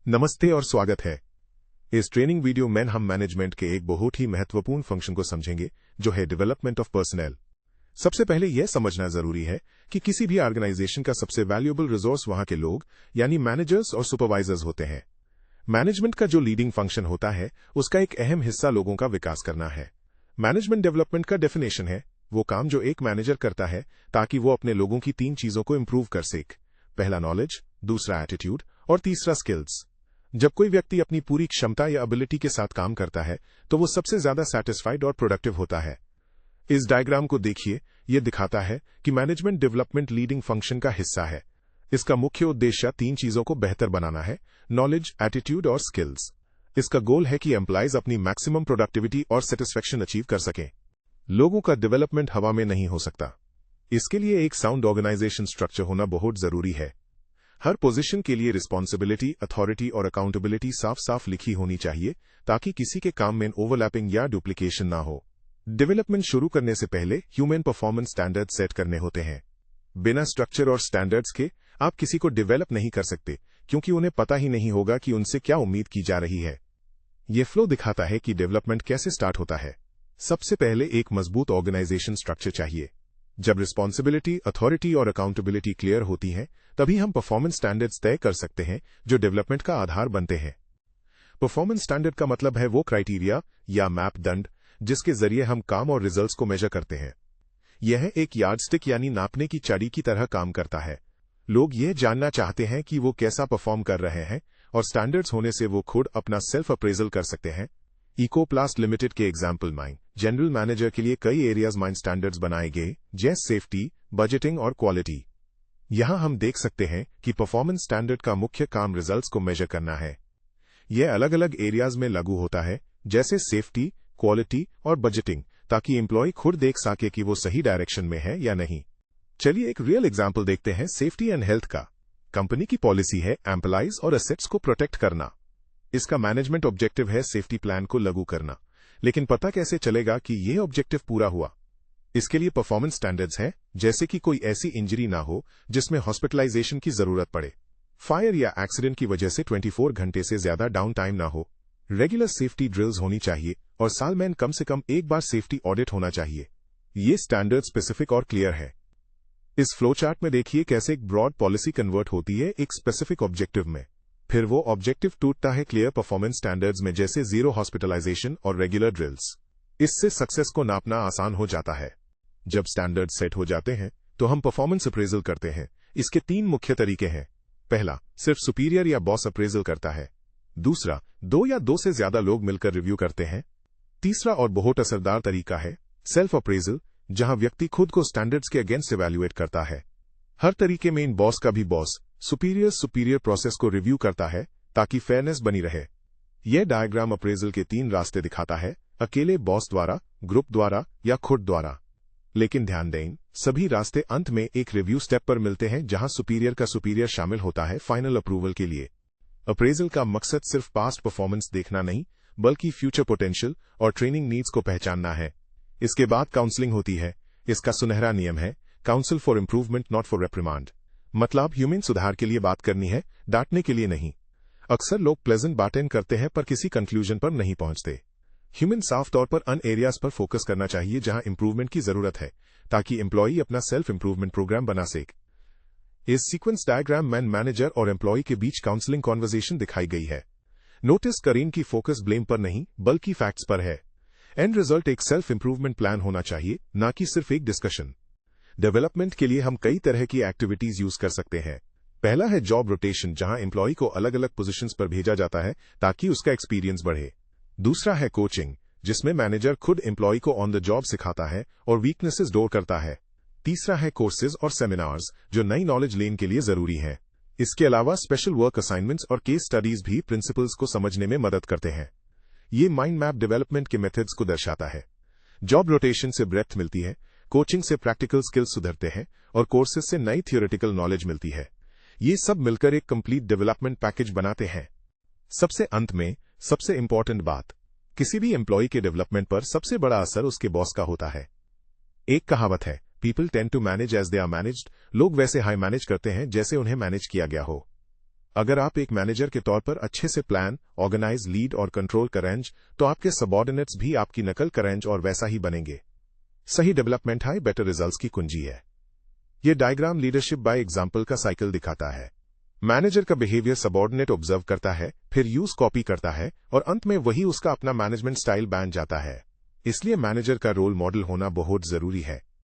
नमस्ते और स्वागत है। इस ट्रेनिंग वीडियो में हम मैनेजमेंट के एक बहुत ही महत्वपूर्ण फंक्शन को समझेंगे, जो है डेवलपमेंट ऑफ पर्सनल। सबसे पहले यह समझना जरूरी है कि किसी भी ऑर्गेनाइजेशन का सबसे वैल्यूएबल रिसोर्स वहां के लोग यानी मैनेजर्स और सुपरवाइजर्स होते हैं। मैनेजमेंट का जो लीडिंग फंक्शन होता है, उसका एक अहम हिस्सा लोगों का विकास करना है। मैनेजमेंट डेवलपमेंट का डेफिनेशन है वो काम जो एक मैनेजर करता है ताकि वो अपने लोगों की 3 चीजों को इंप्रूव कर सके। पहला नॉलेज, दूसरा एटीट्यूड और तीसरा स्किल्स। जब कोई व्यक्ति अपनी पूरी क्षमता या एबिलिटी के साथ काम करता है तो वो सबसे ज्यादा सैटिस्फाइड और प्रोडक्टिव होता है। इस डायग्राम को देखिए, यह दिखाता है कि मैनेजमेंट डेवलपमेंट लीडिंग फंक्शन का हिस्सा है। इसका मुख्य उद्देश्य 3 चीजों को बेहतर बनाना है: नॉलेज, एटीट्यूड और स्किल्स। इसका गोल है कि एम्प्लॉइज अपनी मैक्सिमम प्रोडक्टिविटी और सेटिस्फेक्शन अचीव कर सकें। लोगों का डेवलपमेंट हवा में नहीं हो सकता। इसके लिए एक साउंड ऑर्गेनाइजेशन स्ट्रक्चर होना बहुत जरूरी है। हर पोजीशन के लिए रिस्पॉन्सिबिलिटी, अथॉरिटी और अकाउंटेबिलिटी साफ साफ लिखी होनी चाहिए ताकि किसी के काम में ओवरलैपिंग या डुप्लीकेशन ना हो। डेवलपमेंट शुरू करने से पहले ह्यूमन परफॉर्मेंस स्टैंडर्ड सेट करने होते हैं। बिना स्ट्रक्चर और स्टैंडर्ड्स के आप किसी को डेवलप नहीं कर सकते, क्योंकि उन्हें पता ही नहीं होगा कि उनसे क्या उम्मीद की जा रही है। यह फ्लो दिखाता है कि डेवलपमेंट कैसे स्टार्ट होता है। सबसे पहले एक मजबूत ऑर्गेनाइजेशन स्ट्रक्चर चाहिए। जब रिस्पॉन्सिबिलिटी, अथॉरिटी और अकाउंटेबिलिटी क्लियर होती है, तभी हम परफॉर्मेंस स्टैंडर्ड्स तय कर सकते हैं जो डेवलपमेंट का आधार बनते हैं। परफॉर्मेंस स्टैंडर्ड का मतलब है वो क्राइटेरिया या मापदंड जिसके जरिए हम काम और रिजल्ट्स को मेजर करते हैं। यह एक यार्डस्टिक यानी नापने की छड़ी की तरह काम करता है। लोग यह जानना चाहते हैं कि वो कैसा परफॉर्म कर रहे हैं, और स्टैंडर्ड्स होने से वो खुद अपना सेल्फ अप्रेजल कर सकते हैं। इकोप्लास्ट लिमिटेड के एग्जाम्पल माइन जनरल मैनेजर के लिए कई एरियाज माइन स्टैंडर्ड्स बनाए गए, जैसे सेफ्टी, बजटिंग और क्वालिटी। यहां हम देख सकते हैं कि परफॉर्मेंस स्टैंडर्ड का मुख्य काम रिजल्ट्स को मेजर करना है। यह अलग अलग एरियाज में लागू होता है, जैसे सेफ्टी, क्वालिटी और बजटिंग, ताकि एम्प्लॉय खुद देख सके कि वो सही डायरेक्शन में है या नहीं। चलिए एक रियल एग्जाम्पल देखते हैं सेफ्टी एंड हेल्थ का। कंपनी की पॉलिसी है एम्प्लॉइज और एसेट्स को प्रोटेक्ट करना। इसका मैनेजमेंट ऑब्जेक्टिव है सेफ्टी प्लान को लागू करना। लेकिन पता कैसे चलेगा कि यह ऑब्जेक्टिव पूरा हुआ? इसके लिए परफॉर्मेंस स्टैंडर्ड्स हैं, जैसे कि कोई ऐसी इंजरी ना हो जिसमें हॉस्पिटलाइजेशन की जरूरत पड़े, फायर या एक्सीडेंट की वजह से 24 घंटे से ज्यादा डाउन टाइम ना हो, रेगुलर सेफ्टी ड्रिल्स होनी चाहिए और साल में कम से कम एक बार सेफ्टी ऑडिट होना चाहिए। ये स्टैंडर्ड स्पेसिफिक और क्लियर है। इस फ्लो चार्ट में देखिए कैसे एक ब्रॉड पॉलिसी कन्वर्ट होती है एक स्पेसिफिक ऑब्जेक्टिव में। फिर वो ऑब्जेक्टिव टूटता है क्लियर परफॉर्मेंस स्टैंडर्ड्स में, जैसे जीरो हॉस्पिटलाइजेशन और रेगुलर ड्रिल्स। इससे सक्सेस को नापना आसान हो जाता है। जब स्टैंडर्ड सेट हो जाते हैं तो हम परफॉर्मेंस अप्रेजल करते हैं। इसके 3 मुख्य तरीके हैं। पहला, सिर्फ सुपीरियर या बॉस अप्रेजल करता है। दूसरा, 2 या 2 से ज्यादा लोग मिलकर रिव्यू करते हैं। तीसरा और बहुत असरदार तरीका है सेल्फ अप्रेजल, जहां व्यक्ति खुद को स्टैंडर्ड्स के अगेंस्ट इवैल्यूएट करता है। हर तरीके में इन बॉस का भी बॉस सुपीरियर प्रोसेस को रिव्यू करता है ताकि फेयरनेस बनी रहे। यह डायग्राम अप्रेजल के 3 रास्ते दिखाता है: अकेले बॉस द्वारा, ग्रुप द्वारा या खुद द्वारा। लेकिन ध्यान दें, सभी रास्ते अंत में एक रिव्यू स्टेप पर मिलते हैं, जहां सुपीरियर का सुपीरियर शामिल होता है फाइनल अप्रूवल के लिए। अप्रेजल का मकसद सिर्फ पास्ट परफॉर्मेंस देखना नहीं, बल्कि फ्यूचर पोटेंशियल और ट्रेनिंग नीड्स को पहचानना है। इसके बाद काउंसलिंग होती है। इसका सुनहरा नियम है counsel for improvement not for reprimand. मतलब ह्यूमन सुधार के लिए बात करनी है, डांटने के लिए नहीं। अक्सर लोग प्लेजेंट बातें करते हैं पर किसी कंक्लूजन पर नहीं पहुंचते। ह्यूमन साफ तौर पर अन एरियाज पर फोकस करना चाहिए जहां इंप्रूवमेंट की जरूरत है, ताकि एम्प्लॉई अपना सेल्फ इंप्रूवमेंट प्रोग्राम बना सके। इस सीक्वेंस डायग्राम में मैनेजर और एम्प्लॉई के बीच काउंसलिंग कॉन्वर्सेशन दिखाई गई है। नोटिस करें कि फोकस ब्लेम पर नहीं बल्कि फैक्ट्स पर है। एंड रिजल्ट एक सेल्फ इंप्रूवमेंट प्लान होना चाहिए, न कि सिर्फ एक डिस्कशन। डेवलपमेंट के लिए हम कई तरह की एक्टिविटीज यूज कर सकते हैं। पहला है जॉब रोटेशन, जहां एम्प्लॉई को अलग अलग पोजीशंस पर भेजा जाता है ताकि उसका एक्सपीरियंस बढ़े। दूसरा है कोचिंग, जिसमें मैनेजर खुद एम्प्लॉय को ऑन द जॉब सिखाता है और वीकनेसेस डोर करता है। तीसरा है कोर्सेज और सेमिनार्स, जो नई नॉलेज लेने के लिए जरूरी है। इसके अलावा स्पेशल वर्क असाइनमेंट्स और केस स्टडीज भी प्रिंसिपल्स को समझने में मदद करते हैं। ये माइंड मैप डेवलपमेंट के मेथड्स को दर्शाता है। जॉब रोटेशन से ब्रेथ मिलती है, कोचिंग से प्रैक्टिकल स्किल्स सुधरते हैं और कोर्सेज से नई थियोरेटिकल नॉलेज मिलती है। ये सब मिलकर एक कंप्लीट डेवलपमेंट पैकेज बनाते हैं। सबसे अंत में सबसे इंपॉर्टेंट बात, किसी भी एम्प्लॉय के डेवलपमेंट पर सबसे बड़ा असर उसके बॉस का होता है। एक कहावत है, people tend to manage as they are managed. लोग वैसे हाई मैनेज करते हैं जैसे उन्हें मैनेज किया गया हो। अगर आप एक मैनेजर के तौर पर अच्छे से प्लान, ऑर्गेनाइज, लीड और कंट्रोल करेंगे तो आपके सबॉर्डिनेट्स भी आपकी नकल करेंगे और वैसा ही बनेंगे। सही डेवलपमेंट हाई बेटर रिजल्ट्स की कुंजी है। यह डायग्राम लीडरशिप बाय एग्जांपल का साइकिल दिखाता है। मैनेजर का बिहेवियर सबॉर्डिनेट ऑब्जर्व करता है, फिर यूज कॉपी करता है और अंत में वही उसका अपना मैनेजमेंट स्टाइल बन जाता है। इसलिए मैनेजर का रोल मॉडल होना बहुत जरूरी है।